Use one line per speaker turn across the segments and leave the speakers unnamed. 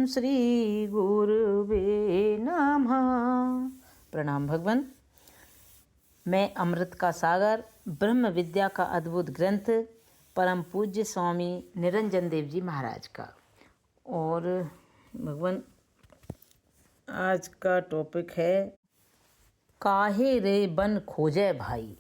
श्री गुरुवे नमः। प्रणाम भगवान। मैं अमृत का सागर, ब्रह्म विद्या का अद्भुत ग्रंथ, परम पूज्य स्वामी निरंजन देव जी महाराज का। और भगवान आज का टॉपिक है काहे रे बन खोजे भाई।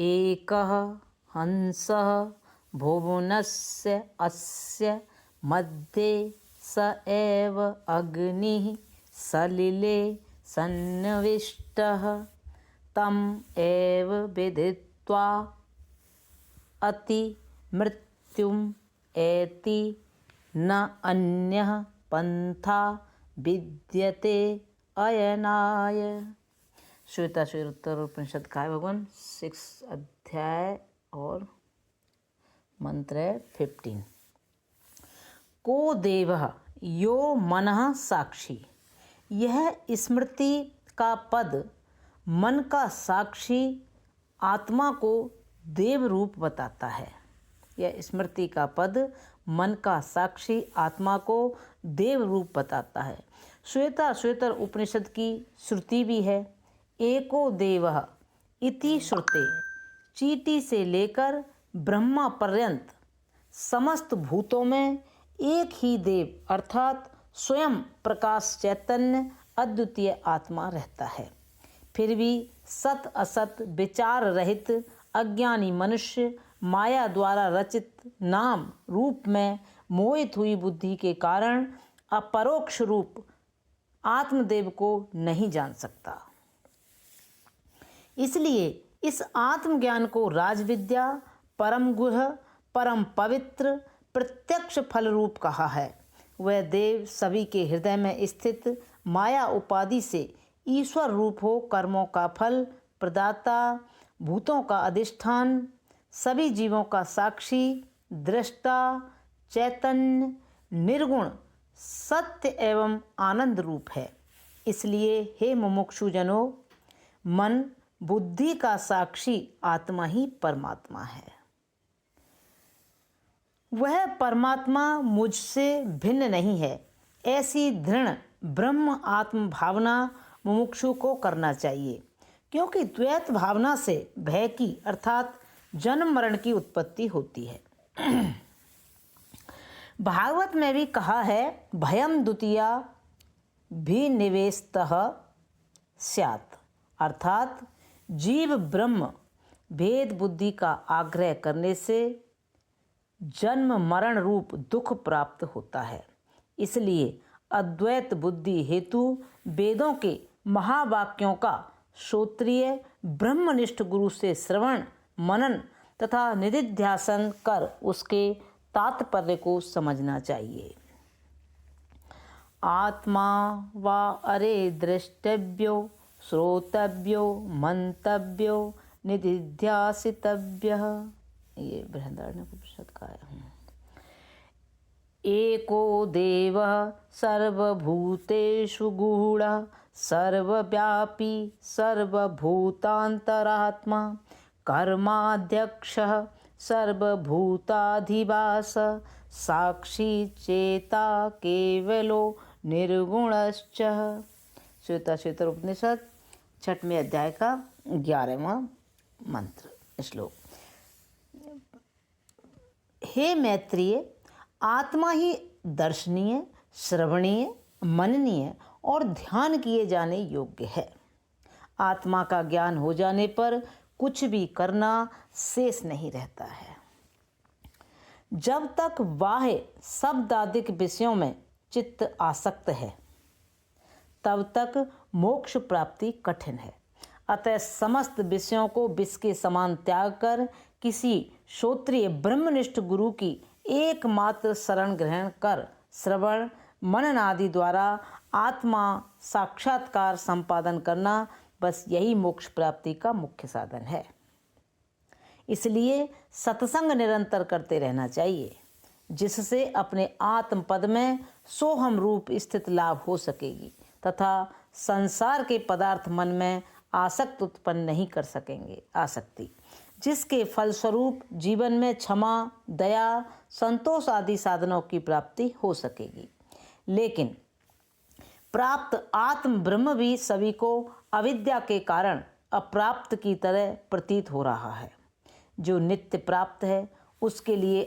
एकः हंसः भुवनस्य अस्य मध्ये स एव अग्निः सलिले सन्निविष्टः तम एव विदित्वा अति मृत्युम एति न अन्यः पंथा विद्यते अयनाय। श्वेताश्वेत उत्तर उपनिषद का है भगवान 6 अध्याय और मंत्र 15। को देवः यो मनः साक्षी। यह स्मृति का पद मन का साक्षी आत्मा को देव रूप बताता है। यह स्मृति का पद मन का साक्षी आत्मा को देव रूप बताता है। श्वेताश्वेतर उपनिषद की श्रुति भी है। एको देवः इति श्रुते। चीटी से लेकर ब्रह्मा पर्यंत समस्त भूतों में एक ही देव अर्थात स्वयं प्रकाश चैतन्य अद्वितीय आत्मा रहता है। फिर भी सत असत विचार रहित अज्ञानी मनुष्य माया द्वारा रचित नाम रूप में मोहित हुई बुद्धि के कारण अपरोक्ष रूप आत्मदेव को नहीं जान सकता। इसलिए इस आत्मज्ञान को राजविद्या, परम गुह, परम पवित्र, प्रत्यक्ष फल रूप कहा है। वह देव सभी के हृदय में स्थित माया उपाधि से ईश्वर रूप हो कर्मों का फल प्रदाता, भूतों का अधिष्ठान, सभी जीवों का साक्षी, दृष्टा, चैतन्य, निर्गुण, सत्य एवं आनंद रूप है। इसलिए हे मुमुक्षु जनों, मन बुद्धि का साक्षी आत्मा ही परमात्मा है। वह परमात्मा मुझसे भिन्न नहीं है। ऐसी दृढ़ ब्रह्म आत्म भावना मुमुक्षु को करना चाहिए, क्योंकि द्वैत भावना से भय की अर्थात जन्म मरण की उत्पत्ति होती है। भागवत में भी कहा है भयम द्वितीया भी निवेशतः स्यात्, अर्थात जीव ब्रह्म भेद बुद्धि का आग्रह करने से जन्म मरण रूप दुख प्राप्त होता है। इसलिए अद्वैत बुद्धि हेतु वेदों के महावाक्यों का श्रोत्रिय ब्रह्मनिष्ठ गुरु से श्रवण मनन तथा निधिध्यासन कर उसके तात्पर्य को समझना चाहिए। आत्मा वा अरे द्रष्टव्यो श्रोतव्यो मंतव्यो निधिध्यासितव्यः। ये बृहदारण्यकोपनिषद का है। एको देवः सर्वभूतेषु गूढ़ः सर्वव्यापी सर्वभूतान्तरात्मा कर्माध्यक्षः सर्वभूताधिवास साक्षी चेता केवलो निर्गुणश्च। श्वेताश्वेतर उपनिषद 6वें अध्याय का 11वां मंत्र श्लोक। हे मैत्रेय, आत्मा ही दर्शनीय, श्रवणीय, मननीय और ध्यान किए जाने योग्य है। आत्मा का ज्ञान हो जाने पर कुछ भी करना शेष नहीं रहता है। जब तक बाह्य शब्दादिक विषयों में चित्त आसक्त है तब तक मोक्ष प्राप्ति कठिन है। अतः समस्त विषयों को विष के समान त्याग कर किसी श्रोत्रिय ब्रह्मनिष्ठ गुरु की एकमात्र शरण ग्रहण कर श्रवण मनन आदि द्वारा आत्मा साक्षात्कार संपादन करना, बस यही मोक्ष प्राप्ति का मुख्य साधन है। इसलिए सत्संग निरंतर करते रहना चाहिए, जिससे अपने आत्म पद में सोहम रूप स्थित लाभ हो सकेगी तथा संसार के पदार्थ मन में आसक्त उत्पन्न नहीं कर सकेंगे। आसक्ति जिसके फलस्वरूप जीवन में क्षमा, दया, संतोष आदि साधनों की प्राप्ति हो सकेगी। लेकिन प्राप्त आत्म ब्रह्म भी सभी को अविद्या के कारण अप्राप्त की तरह प्रतीत हो रहा है। जो नित्य प्राप्त है उसके लिए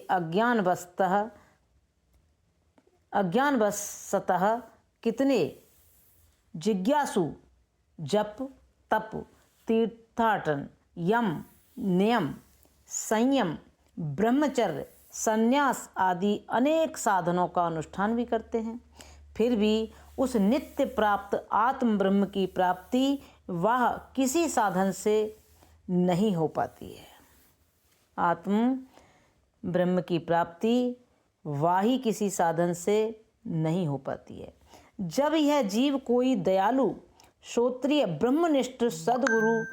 अज्ञानवशतः कितने जिज्ञासु जप तप तीर्थाटन यम नियम संयम ब्रह्मचर्य संन्यास आदि अनेक साधनों का अनुष्ठान भी करते हैं, फिर भी उस नित्य प्राप्त आत्म ब्रह्म की प्राप्ति वह किसी साधन से नहीं हो पाती है। आत्म ब्रह्म की प्राप्ति वाही किसी साधन से नहीं हो पाती है। जब यह जीव कोई दयालु श्रोत्रिय ब्रह्मनिष्ठ सद्गुरु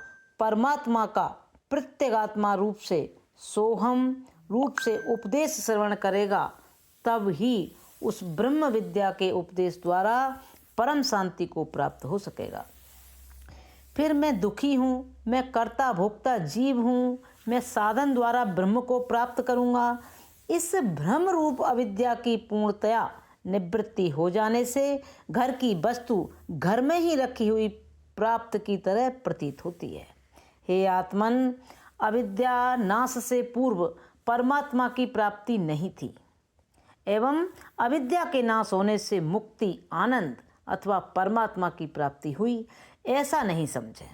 परमात्मा का प्रत्यगात्मा रूप से सोहम रूप से उपदेश श्रवण करेगा, तब ही उस ब्रह्म विद्या के उपदेश द्वारा परम शांति को प्राप्त हो सकेगा। फिर मैं दुखी हूँ, मैं कर्ता भोक्ता जीव हूँ, मैं साधन द्वारा ब्रह्म को प्राप्त करूँगा, इस भ्रम रूप अविद्या की पूर्णतया निवृत्ति हो जाने से घर की वस्तु घर में ही रखी हुई प्राप्त की तरह प्रतीत होती है। हे आत्मन, अविद्या नाश से पूर्व परमात्मा की प्राप्ति नहीं थी एवं अविद्या के नाश होने से मुक्ति आनंद अथवा परमात्मा की प्राप्ति हुई, ऐसा नहीं समझें।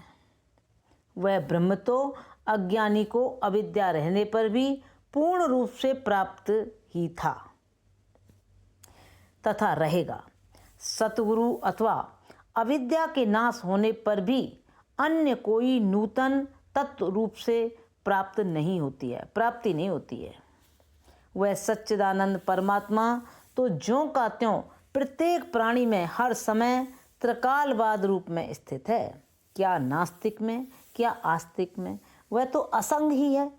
वह ब्रह्म तो अज्ञानी को अविद्या रहने पर भी पूर्ण रूप से प्राप्त ही था तथा रहेगा। सतगुरु अथवा अविद्या के नाश होने पर भी अन्य कोई नूतन तत्व रूप से प्राप्ति नहीं होती है। वह सच्चिदानंद परमात्मा तो ज्यों का त्यों प्रत्येक प्राणी में हर समय त्रिकालवाद रूप में स्थित है। क्या नास्तिक में, क्या आस्तिक में, वह तो असंग ही है।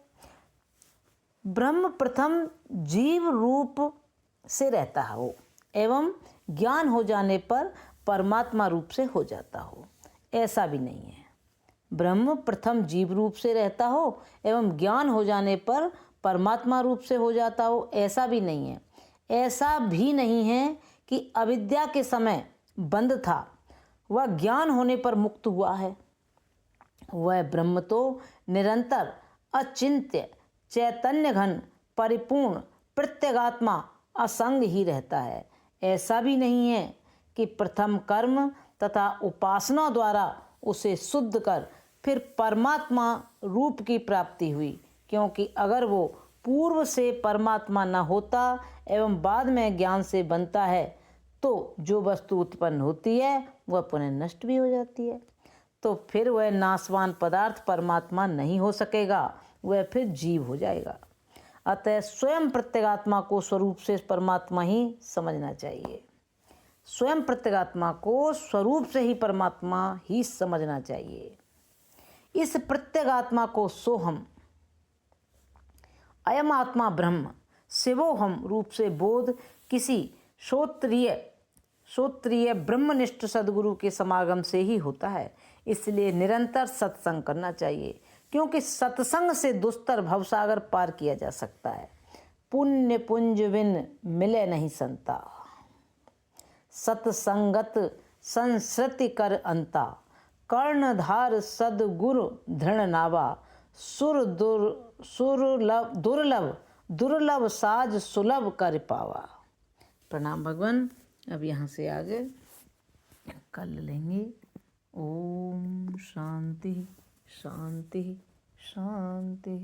ब्रह्म प्रथम जीव रूप से रहता हो एवं ज्ञान हो जाने पर परमात्मा रूप से हो जाता हो, ऐसा भी नहीं है। ब्रह्म प्रथम जीव रूप से रहता हो एवं ज्ञान हो जाने पर परमात्मा रूप से हो जाता हो, ऐसा भी नहीं है। ऐसा भी नहीं है कि अविद्या के समय बंद था, वह ज्ञान होने पर मुक्त हुआ है। वह ब्रह्म तो निरंतर अचिंत्य चैतन्य घन परिपूर्ण प्रत्यगात्मा असंग ही रहता है। ऐसा भी नहीं है कि प्रथम कर्म तथा उपासना द्वारा उसे शुद्ध कर फिर परमात्मा रूप की प्राप्ति हुई, क्योंकि अगर वो पूर्व से परमात्मा न होता एवं बाद में ज्ञान से बनता है तो जो वस्तु उत्पन्न होती है वह पुनः नष्ट भी हो जाती है, तो फिर वह नाशवान पदार्थ परमात्मा नहीं हो सकेगा, वह फिर जीव हो जाएगा। अतः स्वयं प्रत्यगात्मा को स्वरूप से परमात्मा ही समझना चाहिए। स्वयं प्रत्यगात्मा को स्वरूप से ही परमात्मा ही समझना चाहिए। इस प्रत्यगात्मा को सोहम अयम आत्मा ब्रह्म शिवोहम रूप से बोध किसी श्रोत्रिय ब्रह्मनिष्ठ सद्गुरु के समागम से ही होता है। इसलिए निरंतर सत्संग करना चाहिए, क्योंकि सत्संग से दुस्तर भवसागर पार किया जा सकता है। पुण्य पुंज बिन मिले नहीं संता, सत्संगत संस्कृति कर अंता, कर्णधार सदगुरु धृण नावा, दुर्लभ साज सुलभ कर पावा। प्रणाम भगवान। अब यहाँ से आगे कल लेंगे। ओम शांति शांति शांति।